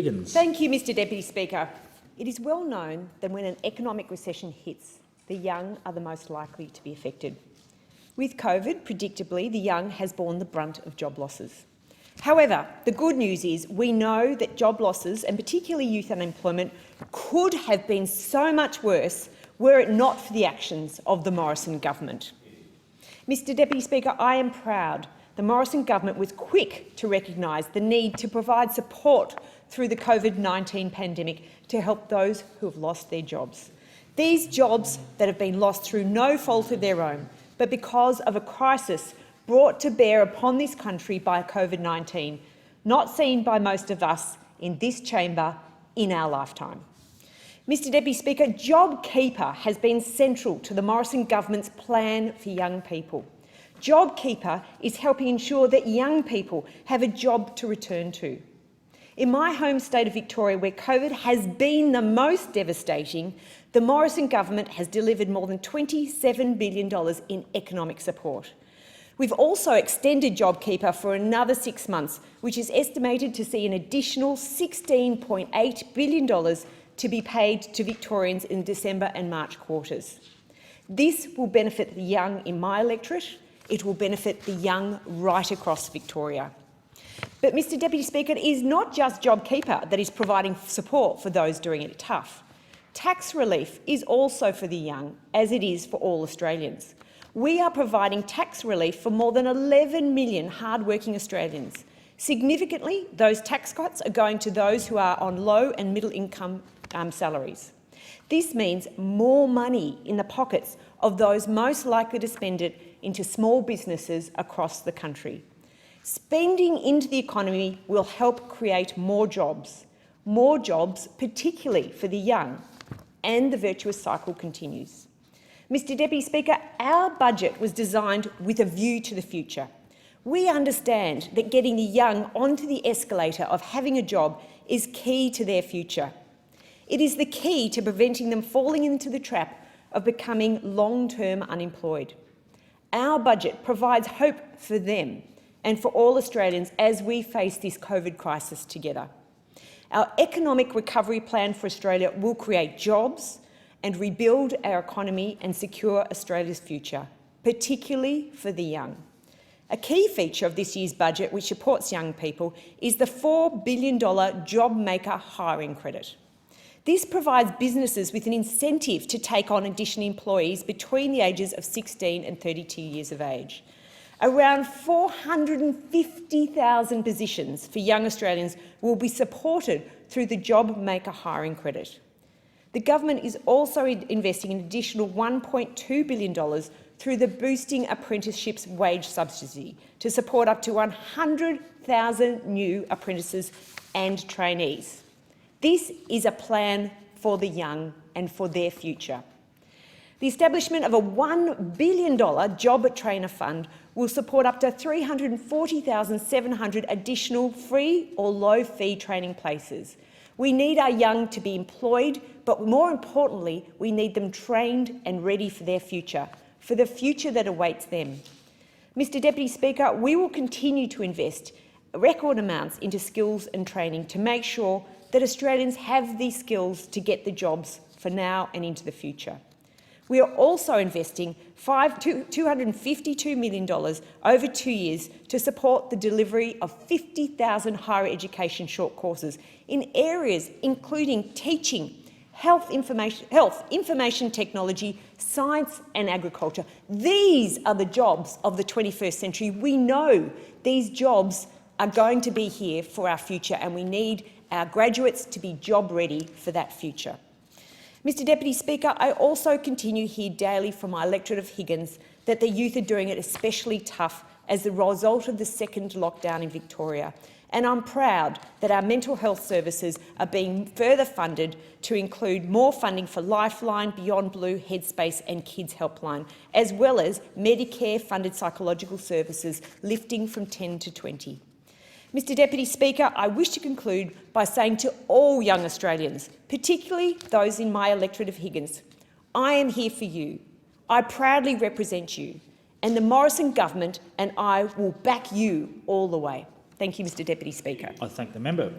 Higgins. Thank you, Mr Deputy Speaker. It is well known that when an economic recession hits, the young are the most likely to be affected. With COVID, predictably, the young has borne the brunt of job losses. However, the good news is we know that job losses, and particularly youth unemployment, could have been so much worse were it not for the actions of the Morrison government. Mr Deputy Speaker, I am proud the Morrison government was quick to recognise the need to provide support through the COVID-19 pandemic to help those who have lost their jobs. These jobs that have been lost through no fault of their own, but because of a crisis brought to bear upon this country by COVID-19, not seen by most of us in this chamber in our lifetime. Mr Deputy Speaker, JobKeeper has been central to the Morrison government's plan for young people. JobKeeper is helping ensure that young people have a job to return to. In my home state of Victoria, where COVID has been the most devastating, the Morrison government has delivered more than $27 billion in economic support. We've also extended JobKeeper for another 6 months, which is estimated to see an additional $16.8 billion to be paid to Victorians in December and March quarters. This will benefit the young in my electorate. It will benefit the young right across Victoria. But, Mr Deputy Speaker, it is not just JobKeeper that is providing support for those doing it tough. Tax relief is also for the young, as it is for all Australians. We are providing tax relief for more than 11 million hard-working Australians. Significantly, those tax cuts are going to those who are on low and middle-income salaries. This means more money in the pockets of those most likely to spend it into small businesses across the country. Spending into the economy will help create more jobs particularly for the young, and the virtuous cycle continues. Mr Deputy Speaker, our budget was designed with a view to the future. We understand that getting the young onto the escalator of having a job is key to their future. It is the key to preventing them falling into the trap of becoming long-term unemployed. Our budget provides hope for them and for all Australians as we face this COVID crisis together. Our economic recovery plan for Australia will create jobs and rebuild our economy and secure Australia's future, particularly for the young. A key feature of this year's budget, which supports young people, is the $4 billion JobMaker hiring credit. This provides businesses with an incentive to take on additional employees between the ages of 16 and 32 years of age. Around 450,000 positions for young Australians will be supported through the JobMaker hiring credit. The government is also investing an additional $1.2 billion through the Boosting Apprenticeships wage subsidy to support up to 100,000 new apprentices and trainees. This is a plan for the young and for their future. The establishment of a $1 billion Job Trainer Fund will support up to 340,700 additional free or low-fee training places. We need our young to be employed, but more importantly, we need them trained and ready for their future, for the future that awaits them. Mr Deputy Speaker, we will continue to invest record amounts into skills and training to make sure that Australians have these skills to get the jobs for now and into the future. We are also investing $252 million over 2 years to support the delivery of 50,000 higher education short courses in areas including teaching, health information technology, science and agriculture. These are the jobs of the 21st century. We know these jobs are going to be here for our future, and we need our graduates to be job ready for that future. Mr Deputy Speaker, I also continue to hear daily from my electorate of Higgins that the youth are doing it especially tough as a result of the second lockdown in Victoria. And I'm proud that our mental health services are being further funded to include more funding for Lifeline, Beyond Blue, Headspace and Kids Helpline, as well as Medicare-funded psychological services lifting from 10 to 20. Mr Deputy Speaker, I wish to conclude by saying to all young Australians, particularly those in my electorate of Higgins, I am here for you. I proudly represent you, and the Morrison government and I will back you all the way. Thank you, Mr Deputy Speaker. I thank the member.